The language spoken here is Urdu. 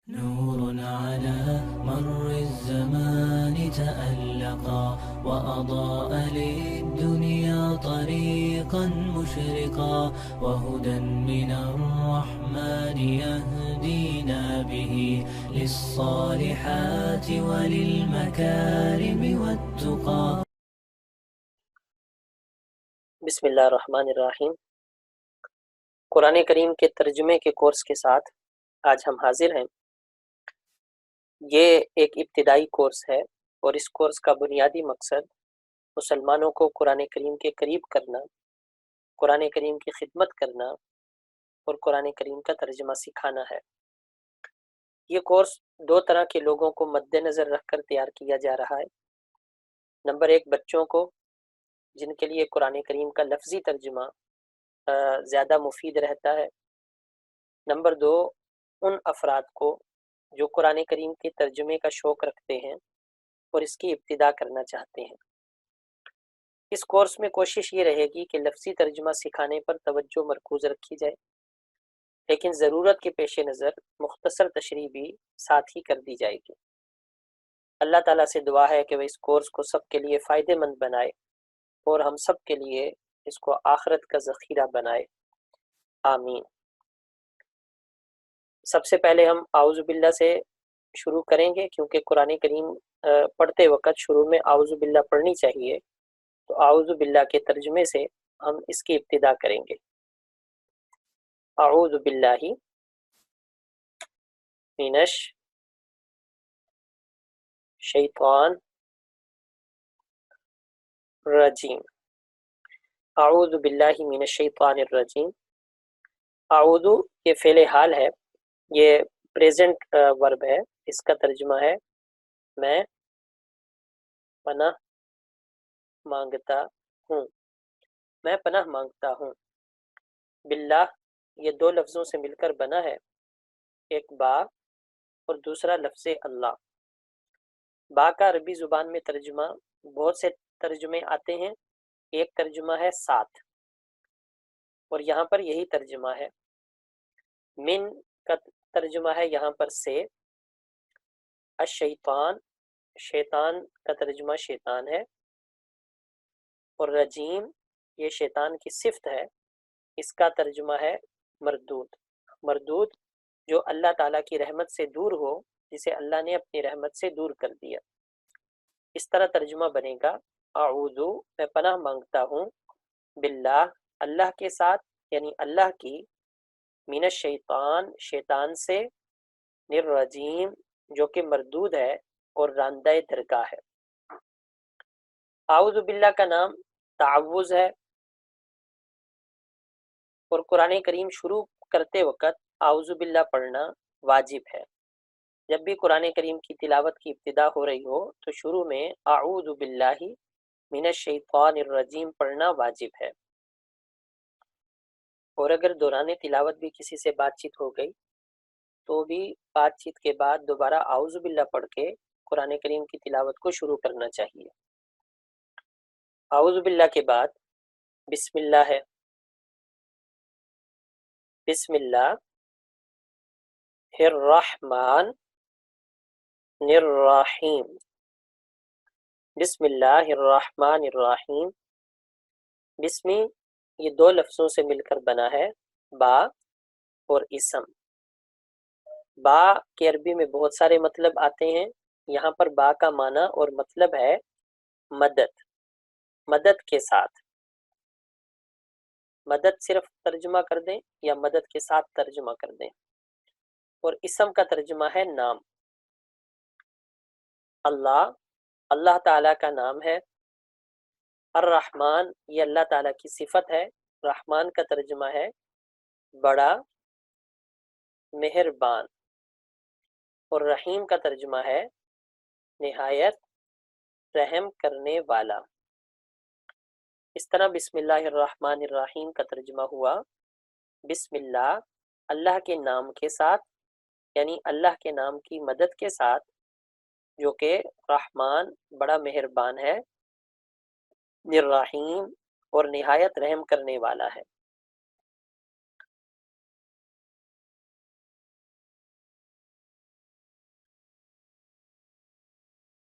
نور على مر الزمان تألقا وأضاء للدنيا طريقا مشرقا وهدى من الرحمن يهدينا به للصالحات وللمكارم والتقى. بسم اللہ الرحمن الرحیم۔ قرآن کریم کے ترجمے کے کورس کے ساتھ آج ہم حاضر ہیں۔ یہ ایک ابتدائی کورس ہے اور اس کورس کا بنیادی مقصد مسلمانوں کو قرآن کریم کے قریب کرنا، قرآن کریم کی خدمت کرنا اور قرآن کریم کا ترجمہ سکھانا ہے۔ یہ کورس دو طرح کے لوگوں کو مد نظر رکھ کر تیار کیا جا رہا ہے۔ نمبر ایک، بچوں کو جن کے لیے قرآن کریم کا لفظی ترجمہ زیادہ مفید رہتا ہے۔ نمبر دو، ان افراد کو جو قرآن کریم کے ترجمے کا شوق رکھتے ہیں اور اس کی ابتدا کرنا چاہتے ہیں۔ اس کورس میں کوشش یہ رہے گی کہ لفظی ترجمہ سکھانے پر توجہ مرکوز رکھی جائے، لیکن ضرورت کے پیش نظر مختصر تشریح بھی ساتھ ہی کر دی جائے گی۔ اللہ تعالیٰ سے دعا ہے کہ وہ اس کورس کو سب کے لیے فائدہ مند بنائے اور ہم سب کے لیے اس کو آخرت کا ذخیرہ بنائے، آمین۔ سب سے پہلے ہم اعوذ باللہ سے شروع کریں گے، کیونکہ قرآن کریم پڑھتے وقت شروع میں اعوذ باللہ پڑھنی چاہیے، تو اعوذ باللہ کے ترجمے سے ہم اس کی ابتدا کریں گے۔ اعوذ باللہ من الشیطان الرجیم۔ اعوذ باللہ من الشیطان الرجیم۔ اعوذ یہ فعل حال ہے، یہ پریزنٹ ورب ہے، اس کا ترجمہ ہے میں پناہ مانگتا ہوں، میں پناہ مانگتا ہوں۔ باللہ یہ دو لفظوں سے مل کر بنا ہے، ایک با اور دوسرا لفظ اللہ۔ با کا عربی زبان میں ترجمہ بہت سے ترجمے آتے ہیں، ایک ترجمہ ہے ساتھ، اور یہاں پر یہی ترجمہ ہے۔ من کا ترجمہ ہے یہاں پر سے۔ الشیطان، شیطان کا ترجمہ شیطان ہے، اور رجیم یہ شیطان کی صفت ہے، اس کا ترجمہ ہے مردود۔ مردود جو اللہ تعالیٰ کی رحمت سے دور ہو، جسے اللہ نے اپنی رحمت سے دور کر دیا۔ اس طرح ترجمہ بنے گا اعوذ میں پناہ مانگتا ہوں، باللہ اللہ کے ساتھ یعنی اللہ کی، من الشیطان شیطان سے، الرجیم جو کہ مردود ہے اور راندہ درگاہ ہے۔ اعوذ باللہ کا نام تعوذ ہے، اور قرآن کریم شروع کرتے وقت اعوذ باللہ پڑھنا واجب ہے۔ جب بھی قرآن کریم کی تلاوت کی ابتدا ہو رہی ہو تو شروع میں اعوذ باللہ من الشیطان الرجیم پڑھنا واجب ہے، اور اگر دوران تلاوت بھی کسی سے بات چیت ہو گئی تو بھی بات چیت کے بعد دوبارہ اعوذ باللہ پڑھ کے قرآن کریم کی تلاوت کو شروع کرنا چاہیے۔ اعوذ باللہ کے بعد بسم اللہ ہے۔ بسم اللہ الرحمن الرحیم۔ بسم اللہ الرحمن الرحیم۔ بسم یہ دو لفظوں سے مل کر بنا ہے، با اور اسم۔ با کے عربی میں بہت سارے مطلب آتے ہیں، یہاں پر با کا معنی اور مطلب ہے مدد، مدد کے ساتھ۔ مدد صرف ترجمہ کر دیں یا مدد کے ساتھ ترجمہ کر دیں۔ اور اسم کا ترجمہ ہے نام۔ اللہ، اللہ تعالیٰ کا نام ہے۔ الرحمن یہ اللہ تعالیٰ کی صفت ہے۔ رحمان کا ترجمہ ہے بڑا مہربان، اور رحیم کا ترجمہ ہے نہایت رحم کرنے والا۔ اس طرح بسم اللہ الرحمن الرحیم کا ترجمہ ہوا بسم اللہ اللہ کے نام کے ساتھ، یعنی اللہ کے نام کی مدد کے ساتھ، جو کہ رحمان بڑا مہربان ہے، الرحیم اور نہایت رحم کرنے والا ہے۔